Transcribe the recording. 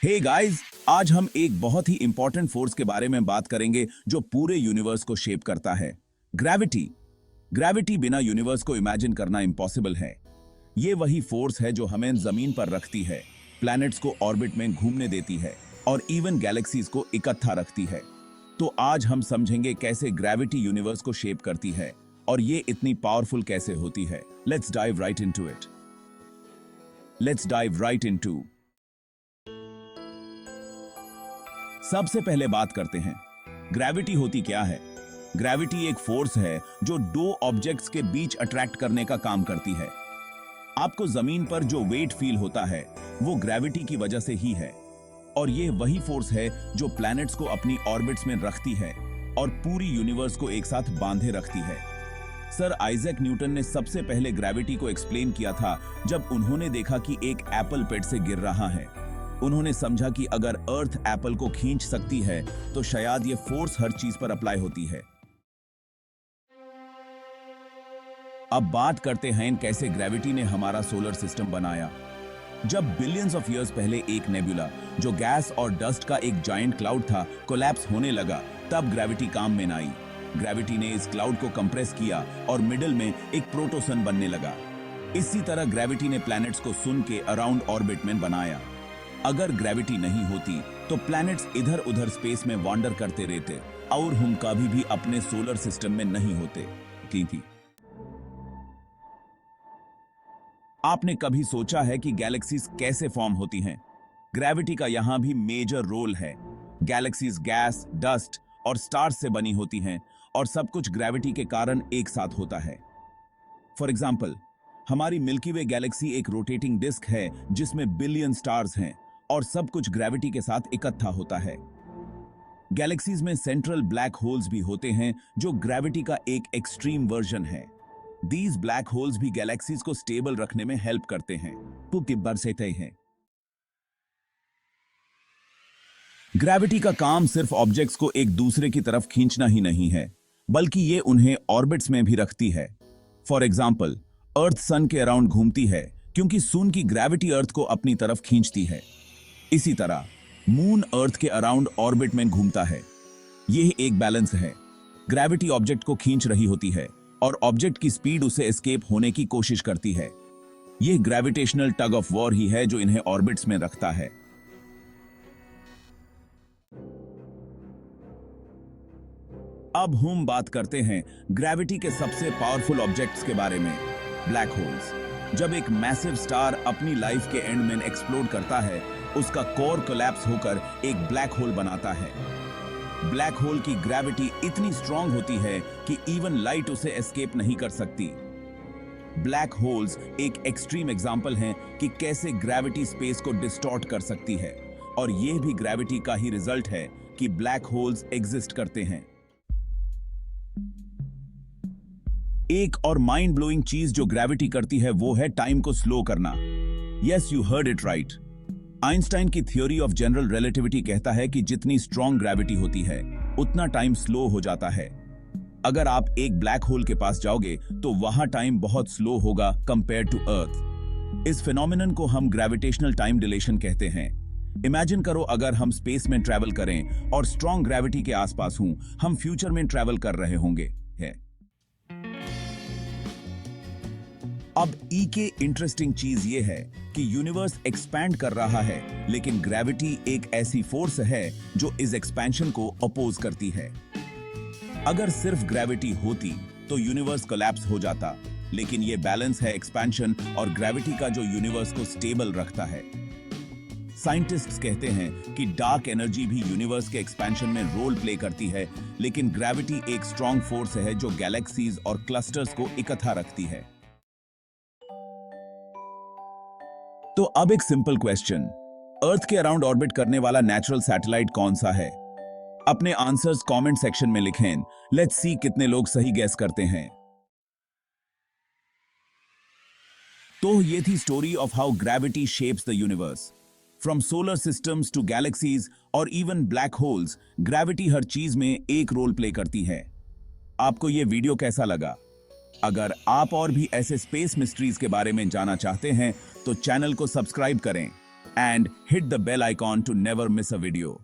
Hey guys, आज हम एक बहुत ही इंपॉर्टेंट फोर्स के बारे में बात करेंगे जो पूरे यूनिवर्स को शेप करता है। ग्रेविटी। ग्रेविटी बिना यूनिवर्स को इमेजिन करना इम्पॉसिबल है। ये वही फोर्स है जो हमें जमीन पर रखती है, प्लैनेट्स को ऑर्बिट में घूमने देती है और इवन गैलेक्सीज को इकट्ठा रखती है। तो आज हम समझेंगे कैसे ग्रेविटी यूनिवर्स को शेप करती है और ये इतनी पावरफुल कैसे होती है। Let's dive right into it. Let's dive right into. सबसे पहले बात करते हैं, ग्रेविटी होती क्या है। ग्रेविटी एक फोर्स है जो दो ऑब्जेक्ट्स के बीच अट्रैक्ट करने का काम करती है। आपको जमीन पर जो वेट फील होता है वो ग्रेविटी की वजह से ही है, और ये वही फोर्स है जो प्लैनेट्स को अपनी ऑर्बिट्स में रखती है और पूरी यूनिवर्स को एक साथ बांधे रखती है। सर आइजैक न्यूटन ने सबसे पहले ग्रेविटी को एक्सप्लेन किया था जब उन्होंने देखा कि एक एप्पल पेड़ से गिर रहा है। उन्होंने समझा कि अगर अर्थ एप्पल को खींच सकती है तो शायद ये फोर्स हर चीज पर अप्लाई होती है। अब बात करते हैं कैसे ग्रेविटी ने हमारा सोलर सिस्टम बनाया। जब बिलियंस ऑफ इयर्स पहले एक नेबुला, जो गैस और डस्ट का एक जायंट क्लाउड था, कोलैप्स होने लगा, तब ग्रेविटी काम में आई। ग्रेविटी ने इस क्लाउड को कंप्रेस किया और मिडिल में एक प्रोटोसन बनने लगा। इसी तरह ग्रेविटी ने प्लैनेट्स को सुन के अराउंड ऑर्बिट में बनाया। अगर ग्रेविटी नहीं होती तो प्लैनेट्स इधर उधर स्पेस में वॉन्डर करते रहते और हम कभी भी अपने सोलर सिस्टम में नहीं होते। थी आपने कभी सोचा है कि गैलेक्सीज कैसे फॉर्म होती हैं? ग्रेविटी का यहां भी मेजर रोल है। गैलेक्सीज गैस, डस्ट और स्टार्स से बनी होती हैं और सब कुछ ग्रेविटी के कारण एक साथ होता है। फॉर एग्जाम्पल, हमारी मिल्की वे गैलेक्सी एक रोटेटिंग डिस्क है जिसमें बिलियन स्टार्स हैं और सब कुछ ग्रेविटी के साथ इकट्ठा होता है। गैलेक्सीज में सेंट्रल ब्लैक होल्स भी होते हैं जो ग्रेविटी का एक एक्सट्रीम वर्जन है। दीज ब्लैक होल्स भी गैलेक्सीज को स्टेबल रखने में हेल्प करते हैं। बरसते हैं। ग्रेविटी का काम सिर्फ ऑब्जेक्ट्स को एक दूसरे की तरफ खींचना ही नहीं है, बल्कि ये उन्हें ऑर्बिट्स में भी रखती है। फॉर एग्जाम्पल, अर्थ सन के अराउंड घूमती है क्योंकि सन की ग्रेविटी अर्थ को अपनी तरफ खींचती है। इसी तरह मून अर्थ के अराउंड ऑर्बिट में घूमता है। यह एक बैलेंस है। ग्रेविटी ऑब्जेक्ट को खींच रही होती है और ऑब्जेक्ट की स्पीड उसे एस्केप होने की कोशिश करती है। यह ग्रेविटेशनल टग ऑफ वॉर ही है जो इन्हें ऑर्बिट्स में रखता है। अब हम बात करते हैं ग्रेविटी के सबसे पावरफुल ऑब्जेक्ट्स के बारे में, ब्लैक होल्स। जब एक मैसिव स्टार अपनी लाइफ के एंड में एक्सप्लोड करता है, उसका कोर कोलैप्स होकर एक ब्लैक होल बनाता है। ब्लैक होल की ग्रेविटी इतनी स्ट्रांग होती है कि इवन लाइट उसे एस्केप नहीं कर सकती। ब्लैक होल्स एक एक्सट्रीम एग्जांपल हैं कि कैसे ग्रेविटी स्पेस को डिस्टॉर्ट कर सकती है, और यह भी ग्रेविटी का ही रिजल्ट है कि ब्लैक होल्स एग्जिस्ट करते हैं। एक और माइंड ब्लोइंग चीज जो ग्रेविटी करती है वो है टाइम को स्लो करना। Yes, you heard it right. Einstein की थ्योरी ऑफ जनरल रिलेटिविटी कहता है कि जितनी स्ट्रांग ग्रेविटी होती है उतना टाइम स्लो हो जाता है। अगर आप एक ब्लैक होल के पास जाओगे तो वहां टाइम बहुत स्लो होगा कंपेयर टू अर्थ। इस फिनोमिनन को हम ग्रेविटेशनल टाइम डिलेशन कहते हैं। इमेजिन करो, अगर हम स्पेस में ट्रैवल करें और स्ट्रांग ग्रेविटी के आसपास हूं, हम फ्यूचर में ट्रैवल कर रहे होंगे। अब ई के इंटरेस्टिंग चीज ये है कि यूनिवर्स एक्सपैंड कर रहा है, लेकिन ग्रेविटी एक ऐसी फोर्स है जो इस एक्सपेंशन को अपोज करती है। अगर सिर्फ ग्रेविटी होती तो यूनिवर्स कोलैप्स हो जाता, लेकिन ये बैलेंस है एक्सपेंशन और ग्रेविटी का जो यूनिवर्स को स्टेबल रखता है। साइंटिस्ट्स कहते हैं कि डार्क एनर्जी भी यूनिवर्स के एक्सपेंशन में रोल प्ले करती है, लेकिन ग्रेविटी एक स्ट्रॉन्ग फोर्स है जो गैलेक्सीज और क्लस्टर्स को इकट्ठा रखती है। तो अब एक सिंपल क्वेश्चन, अर्थ के अराउंड ऑर्बिट करने वाला नेचुरल सैटेलाइट कौन सा है? अपने आंसर्स कमेंट सेक्शन में लिखें। लेट्स सी कितने लोग सही गैस करते हैं। तो ये थी story of how gravity shapes the universe. From solar systems to galaxies और इवन ब्लैक होल्स, ग्रेविटी हर चीज में एक रोल प्ले करती है। आपको ये वीडियो कैसा लगा? अगर आप और भी ऐसे स्पेस मिस्ट्रीज के बारे में जानना चाहते हैं तो चैनल को सब्सक्राइब करें and hit the bell icon to never miss a video.